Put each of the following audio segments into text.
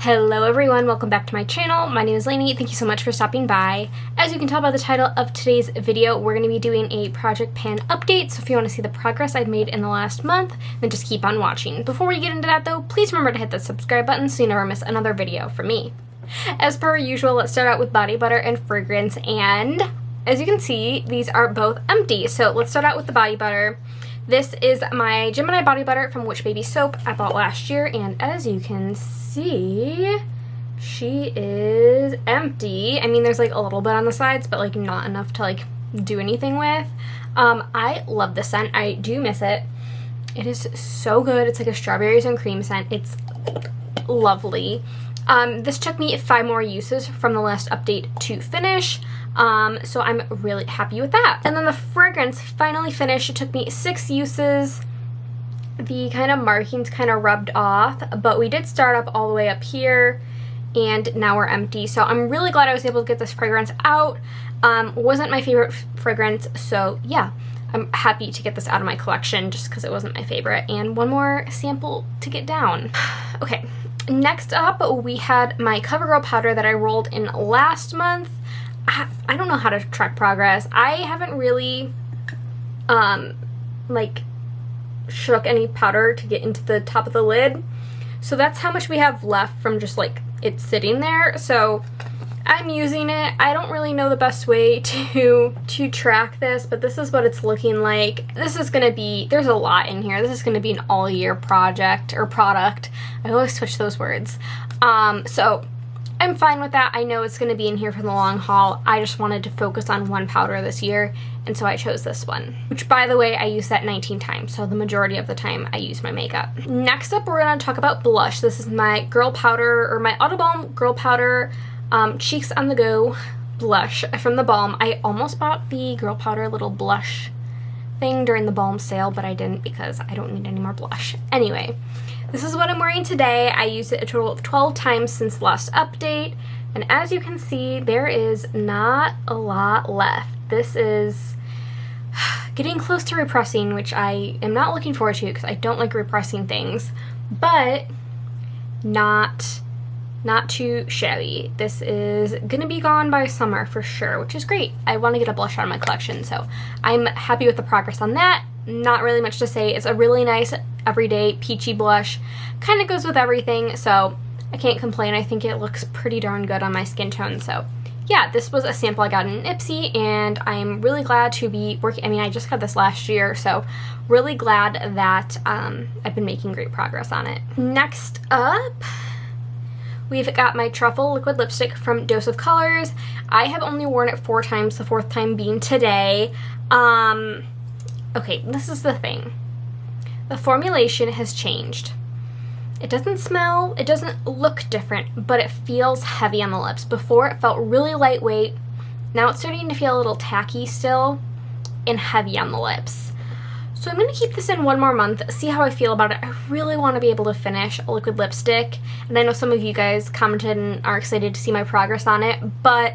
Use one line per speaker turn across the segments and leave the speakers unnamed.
Hello everyone, welcome back to my channel. My name is Lainey. Thank you so much for stopping by. As you can tell by the title of today's video, we're going to be doing a project pan update, so if you want to see the progress I've made in the last month, then just keep on watching. Before we get into that though, please remember to hit the subscribe button so you never miss another video from me. As per usual, let's start out with body butter and fragrance, and as you can see, these are both empty. So let's start out with the body butter. This is my Gemini body butter from Witch Baby Soap I bought last year, and as you can see, she is empty. I mean, there's like a little bit on the sides, but like not enough to like do anything with. I love this scent. I do miss it. It is so good. It's like a strawberries and cream scent. It's lovely. This took me 5 more uses from the last update to finish. So I'm really happy with that. And then the fragrance finally finished. It took me 6 uses. The kind of markings kind of rubbed off, but we did start up all the way up here and now we're empty. So I'm really glad I was able to get this fragrance out. Wasn't my favorite fragrance, so yeah, I'm happy to get this out of my collection just because it wasn't my favorite. And one more sample to get down. Okay, next up we had my CoverGirl powder that I rolled in last month. I don't know how to track progress. I haven't really like shook any powder to get into the top of the lid, so that's how much we have left from just like it sitting there. So I'm using it. I don't really know the best way to track this, but this is what it's looking like. This is gonna be, there's a lot in here. This is gonna be an all year project or product. I always switch those words. So I'm fine with that. I know it's going to be in here for the long haul. I just wanted to focus on one powder this year, and so I chose this one. Which, by the way, I used that 19 times, so the majority of the time I use my makeup. Next up, we're going to talk about blush. This is my Girl Powder, or my Auto Balm Girl Powder Cheeks on the Go blush from the Balm. I almost bought the Girl Powder little blush thing during the Balm sale, but I didn't because I don't need any more blush. Anyway, this is what I'm wearing today. I used it a total of 12 times since the last update, and as you can see, there is not a lot left. This is getting close to repressing, which I am not looking forward to because I don't like repressing things, but not too shabby. This is gonna be gone by summer for sure, which is great. I want to get a blush out of my collection, so I'm happy with the progress on that. Not really much to say. It's a really nice everyday peachy blush. Kind of goes with everything, so I can't complain. I think it looks pretty darn good on my skin tone. So yeah, this was a sample I got in Ipsy, and I'm really glad to be working. I mean, I just got this last year, so really glad that I've been making great progress on it. Next up, we've got my Truffle liquid lipstick from Dose of Colors. I have only worn it 4 times, the 4th time being today. Okay, this is the thing. The formulation has changed. It doesn't smell, it doesn't look different, but it feels heavy on the lips. Before it felt really lightweight. Now it's starting to feel a little tacky still and heavy on the lips. So I'm going to keep this in 1 more month, see how I feel about it. I really want to be able to finish a liquid lipstick, and I know some of you guys commented and are excited to see my progress on it, but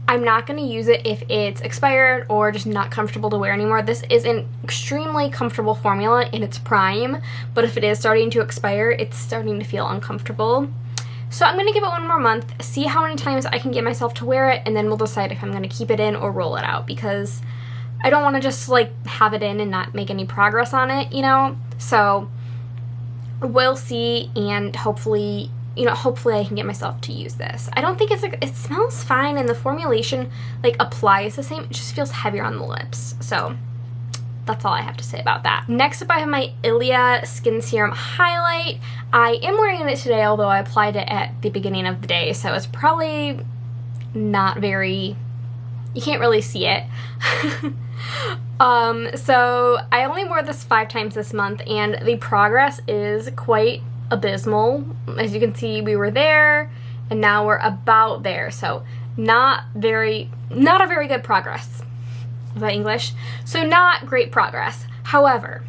I'm not going to use it if it's expired or just not comfortable to wear anymore. This is an extremely comfortable formula in its prime, but if it is starting to expire, it's starting to feel uncomfortable. So I'm going to give it 1 more month, see how many times I can get myself to wear it, and then we'll decide if I'm going to keep it in or roll it out, because I don't want to just like have it in and not make any progress on it, you know? So we'll see, and hopefully, you know, hopefully I can get myself to use this. I don't think it's like, it smells fine, and the formulation like applies the same. It just feels heavier on the lips. So that's all I have to say about that. Next up, I have my Ilia Skin Serum Highlight. I am wearing it today, although I applied it at the beginning of the day, so it's probably not very, you can't really see it. So I only wore this 5 times this month, and the progress is quite abysmal. As you can see, we were there and now we're about there, so not a very good progress. Is that English? So not great progress. However,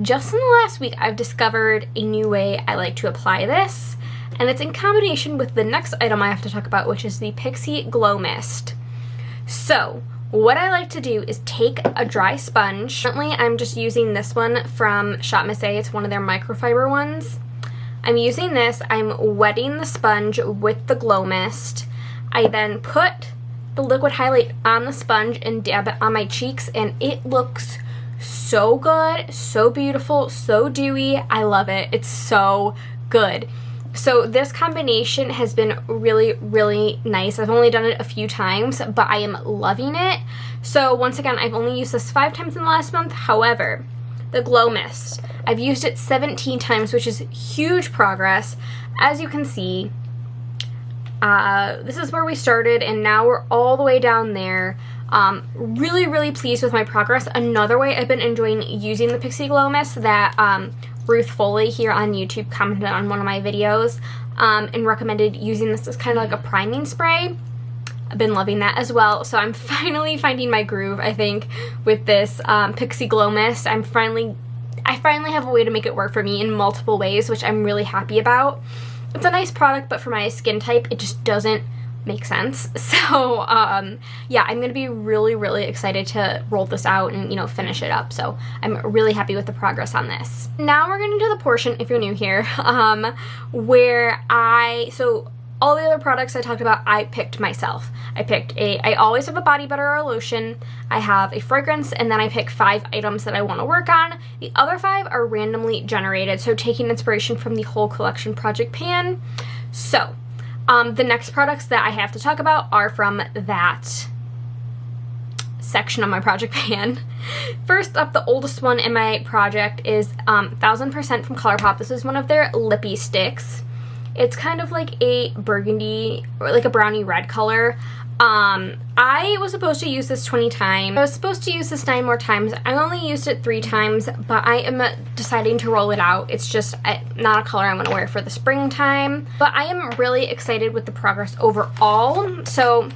just in the last week, I've discovered a new way I like to apply this, and it's in combination with the next item I have to talk about, which is the Pixi Glow Mist. So what I like to do is take a dry sponge. Currently, I'm just using this one from Shop Miss A. It's one of their microfiber ones. I'm using this, I'm wetting the sponge with the Glow Mist. I then put the liquid highlight on the sponge and dab it on my cheeks, and it looks so good, so beautiful, so dewy. I love it. It's so good. So this combination has been really, really nice. I've only done it a few times, but I am loving it. So once again, I've only used this 5 times in the last month. However, the Glow Mist, I've used it 17 times, which is huge progress. As you can see, this is where we started, and now we're all the way down there. Really, really pleased with my progress. Another way I've been enjoying using the Pixi Glow Mist that Ruth Foley here on YouTube commented on one of my videos and recommended using this as kind of like a priming spray. I've been loving that as well. So I'm finally finding my groove, I think, with this Pixi Glow Mist. I finally have a way to make it work for me in multiple ways, which I'm really happy about. It's a nice product, but for my skin type, it just doesn't make sense. So yeah, I'm gonna be really, really excited to roll this out and, you know, finish it up. So I'm really happy with the progress on this. Now we're getting to the portion, if you're new here, where so all the other products I talked about, I picked myself. I always have a body butter or a lotion, I have a fragrance, and then I pick 5 items that I want to work on. The other 5 are randomly generated, so taking inspiration from the whole collection Project Pan. So the next products that I have to talk about are from that section of my Project Pan. First up, the oldest one in my project is 1000% from ColourPop. This is one of their lippy sticks. It's kind of like a burgundy, or like a brownie red color. I was supposed to use this 20 times. I was supposed to use this 9 more times. I only used it 3 times, but I am deciding to roll it out. It's just not a color I'm going to wear for the springtime. But I am really excited with the progress overall. So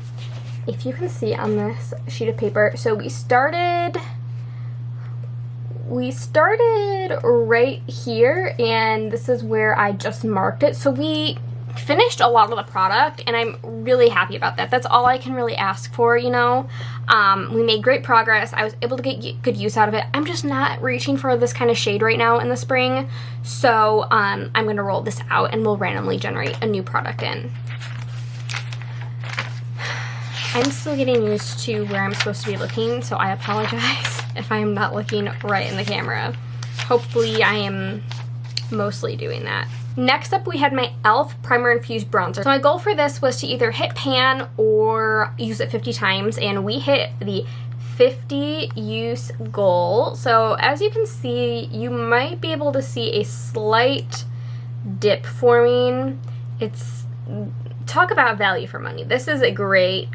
if you can see on this sheet of paper, so we started right here, and this is where I just marked it. So we finished a lot of the product, and I'm really happy about that. That's all I can really ask for, you know. We made great progress. I was able to get good use out of it. I'm just not reaching for this kind of shade right now in the spring. So I'm going to roll this out, and we'll randomly generate a new product in. I'm still getting used to where I'm supposed to be looking, so I apologize if I am not looking right in the camera. Hopefully I am mostly doing that. Next up, we had my e.l.f. Primer Infused Bronzer. So my goal for this was to either hit pan or use it 50 times, and we hit the 50 use goal. So as you can see, you might be able to see a slight dip forming. Talk about value for money. This is a great,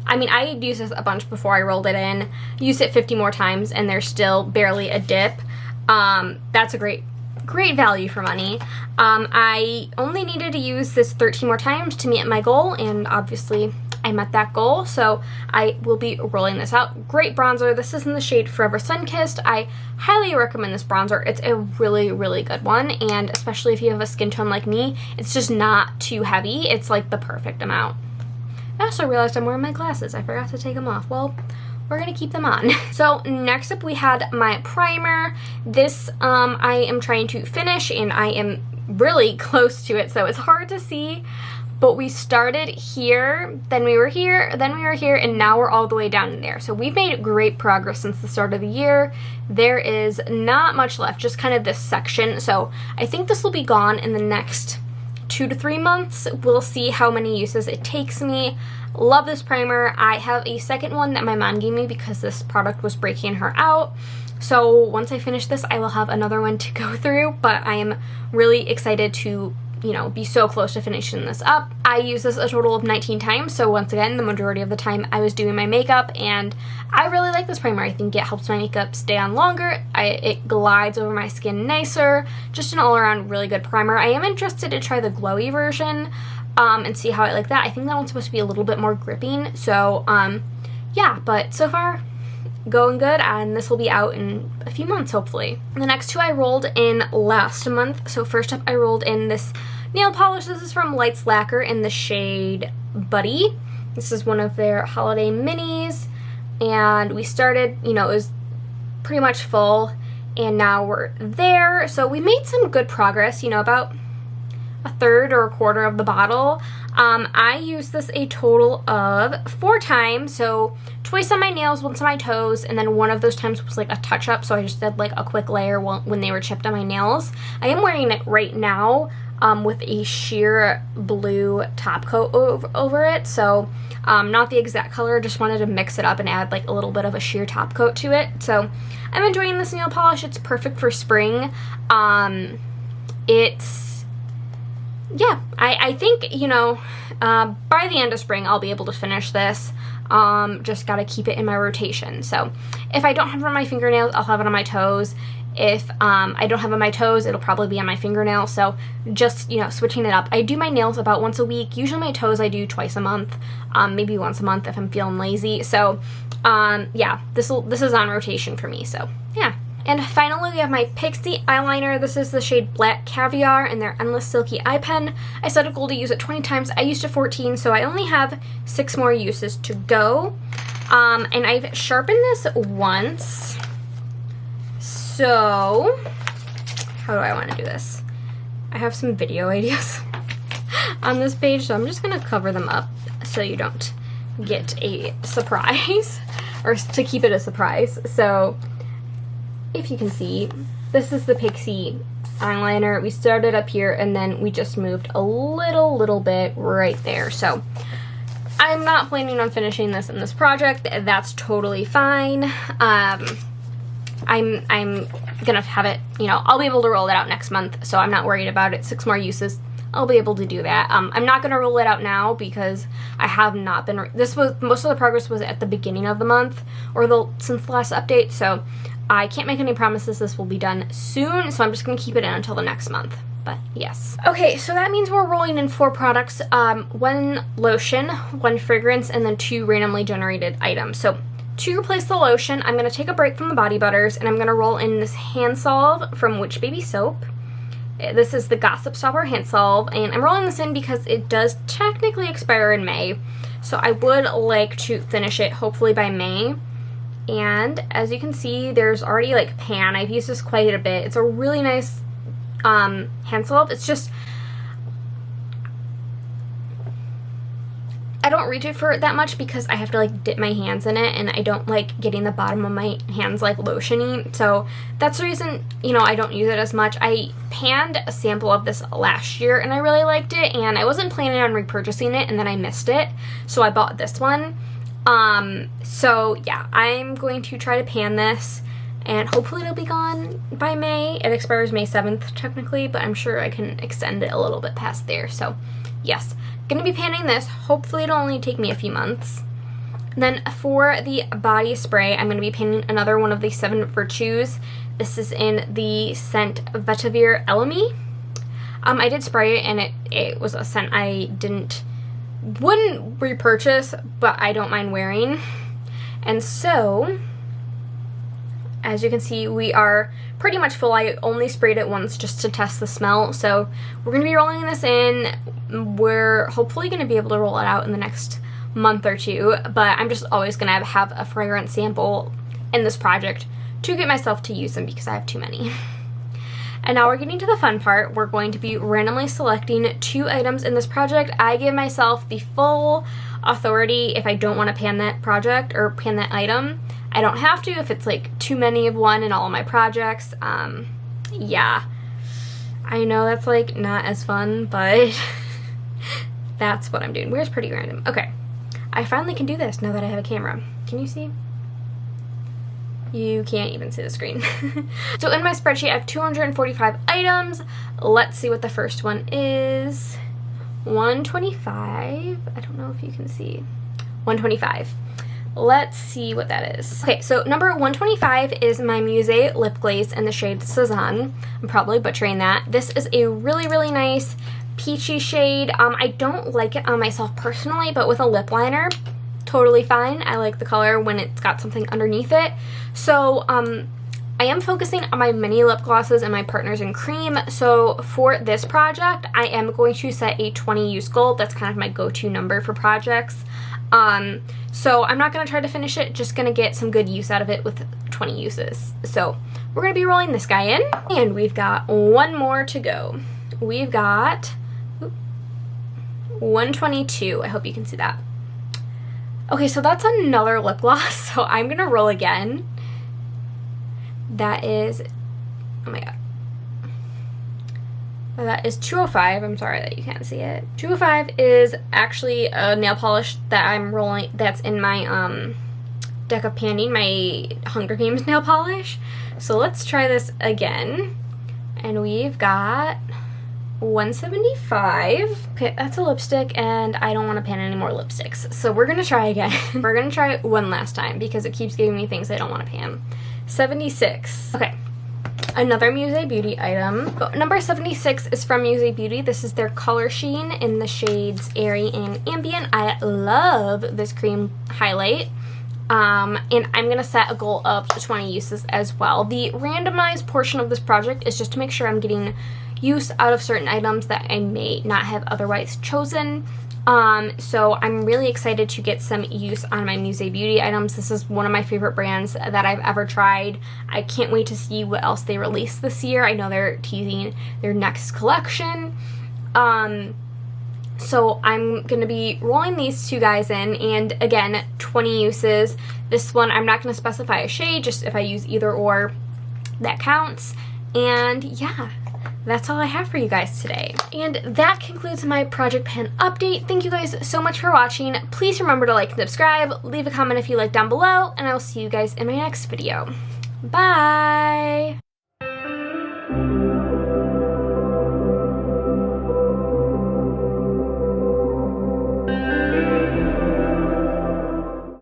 I mean, I used this a bunch before I rolled it in, used it 50 more times, and there's still barely a dip. That's a great value for money. I only needed to use this 13 more times to meet my goal, and obviously I met that goal, so I will be rolling this out. Great bronzer. This is in the shade Forever Sunkissed. I highly recommend this bronzer. It's a really, really good one, and especially if you have a skin tone like me, it's just not too heavy. It's like the perfect amount. I also realized I'm wearing my glasses. I forgot to take them off. Well, we're gonna keep them on. So next up, we had my primer. This I am trying to finish, and I am really close to it, so it's hard to see. But we started here, then we were here, then we were here, and now we're all the way down there. So we've made great progress since the start of the year. There is not much left, just kind of this section. So I think this will be gone in the next 2 to 3 months. We'll see how many uses it takes me. Love this primer. I have a second one that my mom gave me because this product was breaking her out. So once I finish this, I will have another one to go through, but I am really excited to, you know, be so close to finishing this up. I used this a total of 19 times, so once again, the majority of the time I was doing my makeup, and I really like this primer. I think it helps my makeup stay on longer. It glides over my skin nicer. Just an all-around really good primer. I am interested to try the glowy version and see how I like that. I think that one's supposed to be a little bit more gripping, so yeah, but so far going good, and this will be out in a few months hopefully. The next 2 I rolled in last month. So first up, I rolled in this nail polish. This is from Lights Lacquer in the shade Buddy. This is one of their holiday minis, and we started, you know, it was pretty much full, and now we're there. So we made some good progress, you know, about a third or a quarter of the bottle. I used this a total of 4 times, so twice on my nails, once on my toes, and then one of those times was like a touch-up, so I just did like a quick layer when they were chipped on my nails. I am wearing it right now with a sheer blue top coat over it, so not the exact color, just wanted to mix it up and add like a little bit of a sheer top coat to it. So I'm enjoying this nail polish. It's perfect for spring. Yeah, I think, you know, by the end of spring I'll be able to finish this. Just gotta keep it in my rotation. So if I don't have it on my fingernails, I'll have it on my toes. If I don't have it on my toes, it'll probably be on my fingernails. So just, you know, switching it up. I do my nails about once a week. Usually my toes I do twice a month, maybe once a month if I'm feeling lazy. So yeah, this is on rotation for me. So yeah. And finally, we have my Pixie eyeliner. This is the shade Black Caviar in their Endless Silky Eye Pen. I set a goal to use it 20 times. I used it 14, so I only have 6 more uses to go. And I've sharpened this once. So, how do I want to do this? I have some video ideas on this page, so I'm just going to cover them up so you don't get a surprise, or to keep it a surprise. So, if you can see, this is the Pixie eyeliner. We started up here and then we just moved a little bit right there. So I'm not planning on finishing this in this project. That's totally fine. I'm gonna have it, you know, I'll be able to roll it out next month, so I'm not worried about it. 6 more uses, I'll be able to do that. I'm not gonna roll it out now because I have not been, most of the progress was at the beginning of the month, or since the last update, so I can't make any promises this will be done soon, so I'm just going to keep it in until the next month, but yes. Okay, so that means we're rolling in 4 products, 1 lotion, 1 fragrance, and then 2 randomly generated items. So to replace the lotion, I'm going to take a break from the body butters, and I'm going to roll in this hand salve from Witch Baby Soap. This is the Gossip Stopper hand salve, and I'm rolling this in because it does technically expire in May, so I would like to finish it hopefully by May. And as you can see, there's already like pan. I've used this quite a bit. It's a really nice hand salve. It's just, I don't reach it for it that much because I have to like dip my hands in it, and I don't like getting the bottom of my hands like lotiony. So that's the reason, you know, I don't use it as much. I panned a sample of this last year and I really liked it, and I wasn't planning on repurchasing it, and then I missed it, so I bought this one. So yeah, I'm going to try to pan this, and hopefully it'll be gone by May. It expires May 7th technically, but I'm sure I can extend it a little bit past there. So yes, gonna be panning this. Hopefully it'll only take me a few months. And then for the body spray, I'm gonna be panning another one of the 7 Virtues. This is in the scent Vetiver Elemi. I did spray it, and it was a scent I wouldn't repurchase, but I don't mind wearing. And so, as you can see, we are pretty much full. I only sprayed it once just to test the smell, so we're going to be rolling this in. We're hopefully going to be able to roll it out in the next month or 2, but I'm just always going to have a fragrance sample in this project to get myself to use them because I have too many. And now we're getting to the fun part. We're going to be randomly selecting 2 items in this project. I give myself the full authority if I don't want to pan that project or pan that item. I don't have to if it's like too many of one in all of my projects. Yeah, I know that's like not as fun, but that's what I'm doing. Where's Pretty Random? Okay, I finally can do this now that I have a camera. Can you see? You can't even see the screen. So in my spreadsheet, I have 245 items. Let's see what the first one is. 125. I don't know if you can see. 125. Let's see what that is. Okay, so number 125 is my Musée lip glaze in the shade Cezanne. I'm probably butchering that. This is a really nice peachy shade. I don't like it on myself personally, but with a lip liner, totally fine. I like the color when it's got something underneath it. So I am focusing on my mini lip glosses and my Partners in Cream. So for this project, I am going to set a 20 use goal. That's kind of my go-to number for projects. So I'm not going to try to finish it, just going to get some good use out of it with 20 uses. So we're going to be rolling this guy in, and we've got one more to go. We've got 122. I hope you can see that. Okay, so that's another lip gloss, so I'm going to roll again. That is, oh my god. That is 205. I'm sorry that you can't see it. 205 is actually a nail polish that I'm rolling, that's in my deck of Pantene, my Hunger Games nail polish. So let's try this again. And we've got 175. Okay, that's a lipstick, and I don't want to pan any more lipsticks. So we're going to try again. We're going to try it one last time because it keeps giving me things I don't want to pan. 76. Okay. Another Muse Beauty item. Number 76 is from Muse Beauty. This is their Color Sheen in the shades Airy and Ambient. I love this cream highlight. And I'm going to set a goal of 20 uses as well. The randomized portion of this project is just to make sure I'm getting use out of certain items that I may not have otherwise chosen. So I'm really excited to get some use on my Muse Beauty items. This is one of my favorite brands that I've ever tried. I can't wait to see what else they release this year. I know they're teasing their next collection. So I'm going to be rolling these two guys in, and again, 20 uses. This one, I'm not going to specify a shade, just if I use either or, that counts. And yeah, that's all I have for you guys today. And that concludes my Project Pan update. Thank you guys so much for watching. Please remember to like and subscribe, leave a comment if you like down below, and I will see you guys in my next video. Bye!